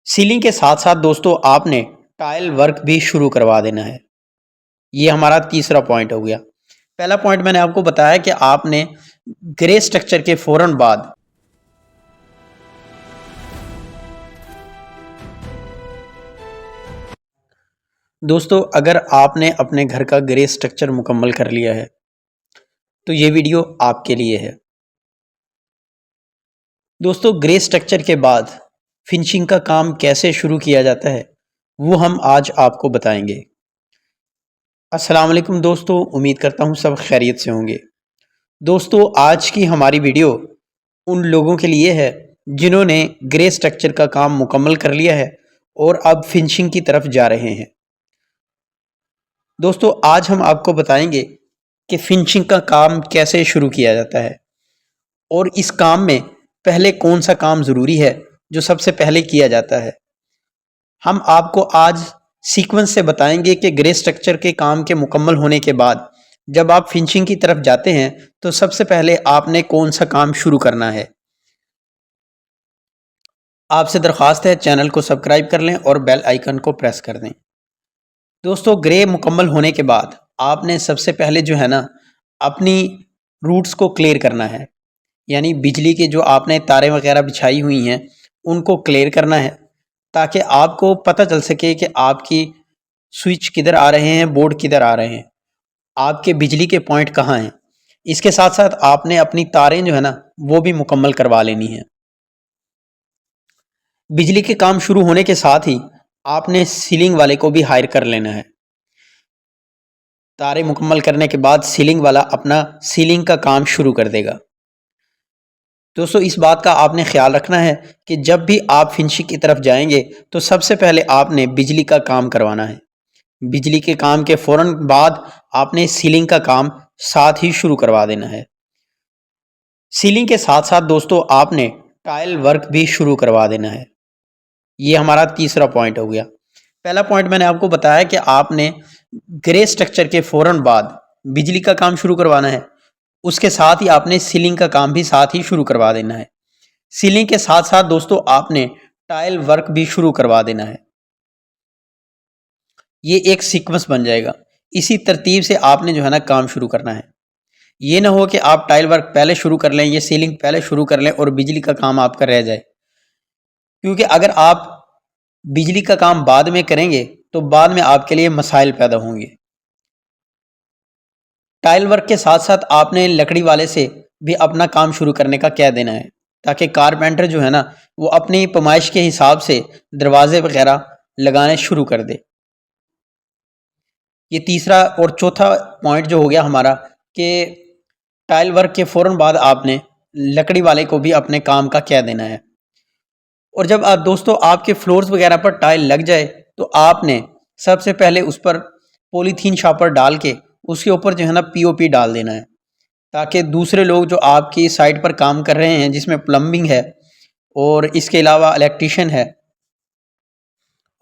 Selling کے ساتھ ساتھ دوستو آپ نے ٹائل ورک بھی شروع کروا دینا ہے۔ یہ ہمارا تیسرا پوائنٹ ہو گیا۔ پہلا پوائنٹ میں نے آپ کو بتایا کہ آپ نے گرے سٹرکچر کے فوراً بعد دوستو اگر آپ نے اپنے گھر کا گرے سٹرکچر مکمل کر لیا ہے تو یہ ویڈیو آپ کے لیے ہے۔ دوستو گرے سٹرکچر کے بعد فنشنگ کا کام کیسے شروع کیا جاتا ہے وہ ہم آج آپ کو بتائیں گے۔ السلام علیکم دوستو، امید کرتا ہوں سب خیریت سے ہوں گے۔ دوستو آج کی ہماری ویڈیو ان لوگوں کے لیے ہے جنہوں نے گرے سٹرکچر کا کام مکمل کر لیا ہے اور اب فنشنگ کی طرف جا رہے ہیں۔ دوستو آج ہم آپ کو بتائیں گے کہ فنشنگ کا کام کیسے شروع کیا جاتا ہے اور اس کام میں پہلے کون سا کام ضروری ہے جو سب سے پہلے کیا جاتا ہے۔ ہم آپ کو آج سیکوینس سے بتائیں گے کہ گرے سٹرکچر کے کام کے مکمل ہونے کے بعد جب آپ فنشنگ کی طرف جاتے ہیں تو سب سے پہلے آپ نے کون سا کام شروع کرنا ہے۔ آپ سے درخواست ہے چینل کو سبسکرائب کر لیں اور بیل آئیکن کو پریس کر دیں۔ دوستو گرے مکمل ہونے کے بعد آپ نے سب سے پہلے جو ہے نا اپنی روٹس کو کلیئر کرنا ہے، یعنی بجلی کے جو آپ نے تاریں وغیرہ بچھائی ہوئی ہیں ان کو کلیئر کرنا ہے تاکہ آپ کو پتہ چل سکے کہ آپ کی سوئچ کدھر آ رہے ہیں، بورڈ کدھر آ رہے ہیں، آپ کے بجلی کے پوائنٹ کہاں ہیں۔ اس کے ساتھ ساتھ آپ نے اپنی تاریں جو ہے نا وہ بھی مکمل کروا لینی ہیں۔ بجلی کے کام شروع ہونے کے ساتھ ہی آپ نے سیلنگ والے کو بھی ہائر کر لینا ہے۔ تاریں مکمل کرنے کے بعد سیلنگ والا اپنا سیلنگ کا کام شروع کر دے گا۔ دوستو اس بات کا آپ نے خیال رکھنا ہے کہ جب بھی آپ فنشنگ کی طرف جائیں گے تو سب سے پہلے آپ نے بجلی کا کام کروانا ہے۔ بجلی کے کام کے فوراً بعد آپ نے سیلنگ کا کام ساتھ ہی شروع کروا دینا ہے۔ سیلنگ کے ساتھ ساتھ دوستو آپ نے ٹائل ورک بھی شروع کروا دینا ہے۔ یہ ہمارا تیسرا پوائنٹ ہو گیا۔ پہلا پوائنٹ میں نے آپ کو بتایا کہ آپ نے گرے سٹرکچر کے فوراً بعد بجلی کا کام شروع کروانا ہے، اس کے ساتھ ہی آپ نے سیلنگ کا کام بھی ساتھ ہی شروع کروا دینا ہے۔ سیلنگ کے ساتھ ساتھ دوستو آپ نے ٹائل ورک بھی شروع کروا دینا ہے۔ یہ ایک سیکوینس بن جائے گا، اسی ترتیب سے آپ نے جو ہے نا کام شروع کرنا ہے۔ یہ نہ ہو کہ آپ ٹائل ورک پہلے شروع کر لیں، یہ سیلنگ پہلے شروع کر لیں اور بجلی کا کام آپ کا رہ جائے، کیونکہ اگر آپ بجلی کا کام بعد میں کریں گے تو بعد میں آپ کے لیے مسائل پیدا ہوں گے۔ ٹائل ورک کے ساتھ ساتھ آپ نے لکڑی والے سے بھی اپنا کام شروع کرنے کا کہہ دینا ہے تاکہ کارپینٹر جو ہے نا وہ اپنی پیمائش کے حساب سے دروازے وغیرہ لگانے شروع کر دے۔ یہ تیسرا اور چوتھا پوائنٹ جو ہو گیا ہمارا کہ ٹائل ورک کے فوراً بعد آپ نے لکڑی والے کو بھی اپنے کام کا کہہ دینا ہے۔ اور جب دوستو آپ کے فلورز وغیرہ پر ٹائل لگ جائے تو آپ نے سب سے پہلے اس پر پولیتھین شاپر ڈال کے اس کے اوپر جو ہے نا پی او پی ڈال دینا ہے تاکہ دوسرے لوگ جو آپ کی سائٹ پر کام کر رہے ہیں جس میں پلمبنگ ہے اور اس کے علاوہ الیکٹریشین ہے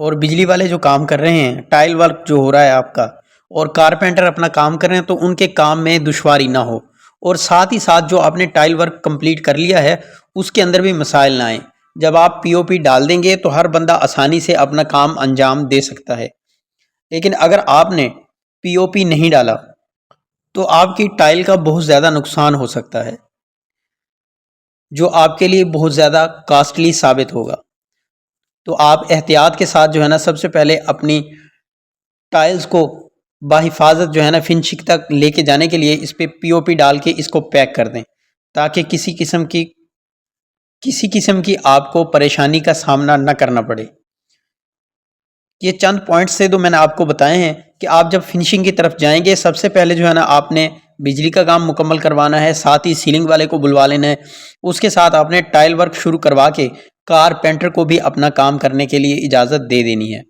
اور بجلی والے جو کام کر رہے ہیں، ٹائل ورک جو ہو رہا ہے آپ کا، اور کارپینٹر اپنا کام کر رہے ہیں تو ان کے کام میں دشواری نہ ہو، اور ساتھ ہی ساتھ جو آپ نے ٹائل ورک کمپلیٹ کر لیا ہے اس کے اندر بھی مسائل نہ آئیں۔ جب آپ پی او پی ڈال دیں گے تو ہر بندہ آسانی سے اپنا کام انجام دے سکتا ہے، لیکن اگر آپ نے پی او پی نہیں ڈالا تو آپ کی ٹائل کا بہت زیادہ نقصان ہو سکتا ہے جو آپ کے لیے بہت زیادہ کاسٹلی ثابت ہوگا۔ تو آپ احتیاط کے ساتھ جو ہے نا سب سے پہلے اپنی ٹائلز کو بحفاظت جو ہے نا فنشنگ تک لے کے جانے کے لیے اس پہ پی او پی ڈال کے اس کو پیک کر دیں تاکہ کسی قسم کی آپ کو پریشانی کا سامنا نہ کرنا پڑے۔ یہ چند پوائنٹس سے تو میں نے آپ کو بتائے ہیں کہ آپ جب فنشنگ کی طرف جائیں گے سب سے پہلے جو ہے نا آپ نے بجلی کا کام مکمل کروانا ہے، ساتھ ہی سیلنگ والے کو بلوا لینا ہے، اس کے ساتھ آپ نے ٹائل ورک شروع کروا کے کارپینٹر کو بھی اپنا کام کرنے کے لیے اجازت دے دینی ہے۔